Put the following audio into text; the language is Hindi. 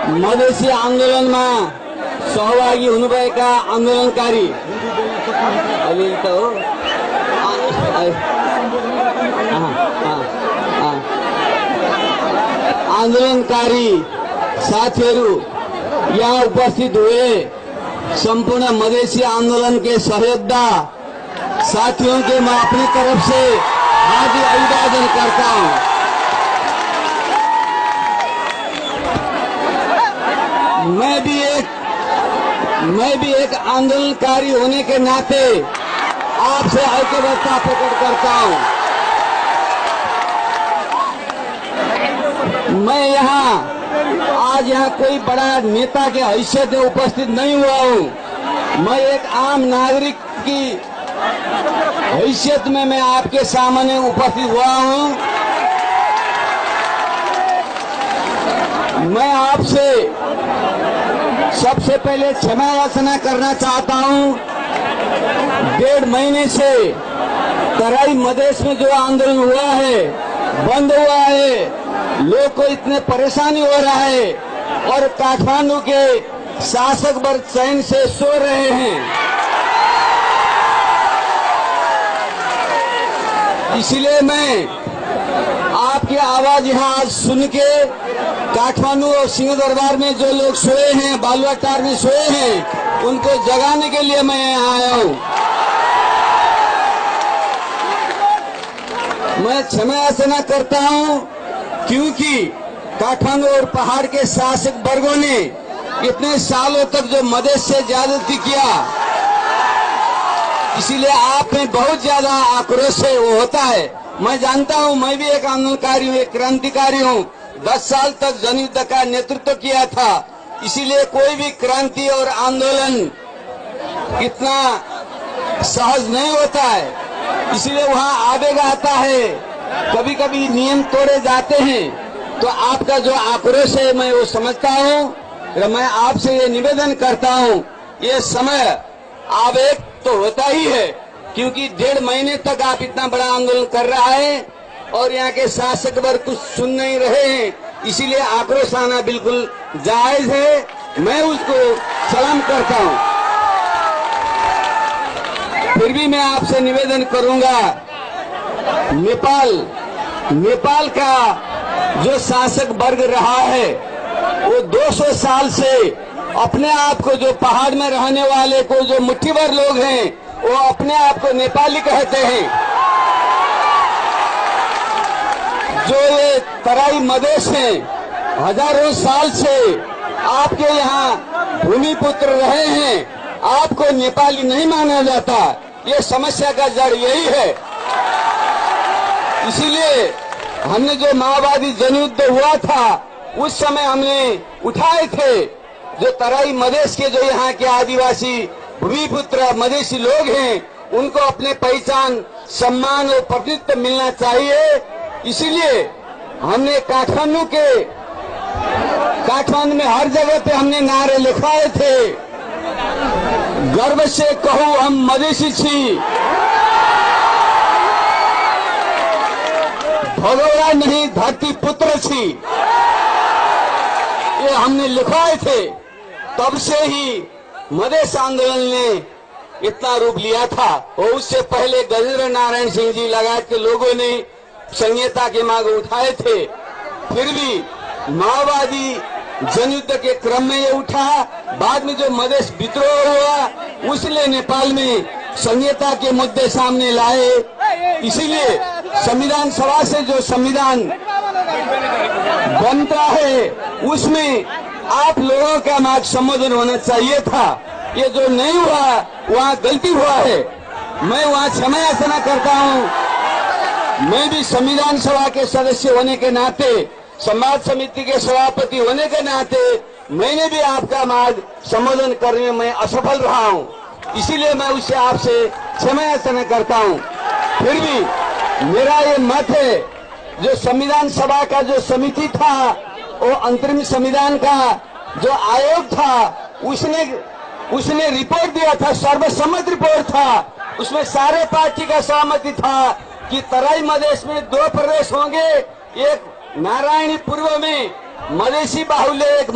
मधेसी आन्दोलनमा सहभागी हुनुभएका आन्दोलनकारी अलिअलि त हो आन्दोलनकारी साथीहरू यहाँ उपस्थित हुए संपूर्ण मधेसी आंदोलन के सहयोद्धा साथियों के मैं अपनी तरफ से हार्दिक अभिवादन करता हूं। मैं भी एक आंदोलनकारी होने के नाते आपसे ऐक्यबद्धता प्रकट करता हूं। मैं आज यहाँ कोई बड़ा नेता के हैसियत में उपस्थित नहीं हुआ हूँ। मैं एक आम नागरिक की हैसियत में मैं आपके सामने उपस्थित हुआ हूँ। मैं आपसे सबसे पहले क्षमा याचना करना चाहता हूँ। 1.5 महीने से तराई मधेश में जो आंदोलन हुआ है, बंद हुआ है, लोग को इतने परेशानी हो रहा है और काठमांडू के शासक वर्ग चैन से सो रहे हैं। इसलिए मैं आपकी आवाज यहाँ आज सुन के काठमांडू और सिंह दरबार में जो लोग सोए हैं, बालुआटार में सोए हैं, उनको जगाने के लिए मैं यहाँ आया हूँ। मैं क्षमा याचना करता हूँ क्योंकि काठमांडू और पहाड़ के शासक वर्गों ने इतने सालों तक जो मधेश से ज्यादती किया, इसीलिए आप में बहुत ज्यादा आक्रोश है वो होता है। मैं जानता हूँ, मैं भी एक आंदोलनकारी हूँ, एक क्रांतिकारी हूँ। 10 साल तक जनयुद्ध का नेतृत्व किया था, इसीलिए कोई भी क्रांति और आंदोलन इतना सहज नहीं होता है। इसीलिए वहाँ आवेग आता है, कभी कभी नियम तोड़े जाते हैं। तो आपका जो आक्रोश है मैं वो समझता हूँ। मैं आपसे ये निवेदन करता हूँ, ये समय आवेग तो होता ही है क्योंकि 1.5 महीने तक आप इतना बड़ा आंदोलन कर रहा है और यहाँ के शासक वर्ग कुछ सुन नहीं रहे हैं, इसीलिए आक्रोश आना बिल्कुल जायज है। मैं उसको सलाम करता हूँ। फिर भी मैं आपसे निवेदन करूंगा, नेपाल का जो शासक वर्ग रहा है वो 200 साल से अपने आप को, जो पहाड़ में रहने वाले को, जो मुट्ठी भर लोग हैं, वो अपने आप को नेपाली कहते हैं। जो ये तराई मधेश हैं, हजारों साल से आपके यहाँ भूमिपुत्र रहे हैं, आपको नेपाली नहीं माना जाता। ये समस्या का जड़ यही है। इसीलिए हमने जो माओवादी जनयुद्ध हुआ था उस समय हमने उठाए थे, जो तराई मधेश के जो यहाँ के आदिवासी भूमिपुत्र मधेसी लोग हैं, उनको अपने पहचान, सम्मान और प्रतिनिधित्व मिलना चाहिए। इसीलिए हमने काठमांडू में हर जगह पे हमने नारे लिखवाए थे, गर्व से कहूं हम मधेसी छी, भगोड़ा नहीं धरती पुत्र छी, ये हमने लिखवाए थे। तब से ही मधेश आंदोलन ने इतना रूप लिया था और उससे पहले गजेंद्र नारायण सिंह जी लगायत के लोगों ने संहिता की मांग उठाए थे। फिर भी माओवादी जनयुद्ध के क्रम में ये उठा। बाद में जो मधेश विद्रोह हुआ उसने नेपाल में संहिता के मुद्दे सामने लाए। इसीलिए संविधान सभा से जो संविधान बनता है उसमें आप लोगों का मार्ग संबोधन होना चाहिए था। ये जो नहीं हुआ वहाँ गलती हुआ है। मैं वहाँ क्षमा याचना करता हूँ। मैं भी संविधान सभा के सदस्य होने के नाते, संवाद समिति के सभापति होने के नाते मैंने भी आपका मार्ग संबोधन करने में मैं असफल रहा हूँ। इसीलिए मैं उससे आपसे क्षमा याचना करता हूँ। फिर भी मेरा ये मत है, जो संविधान सभा का जो समिति था, वो अंतरिम संविधान का जो आयोग था, उसने रिपोर्ट दिया था, सर्वसम्मत रिपोर्ट था। उसमें सारे पार्टी का सहमति था कि तराई मधेश में 2 प्रदेश होंगे, एक नारायणी पूर्व में मधेसी बाहुल्य, एक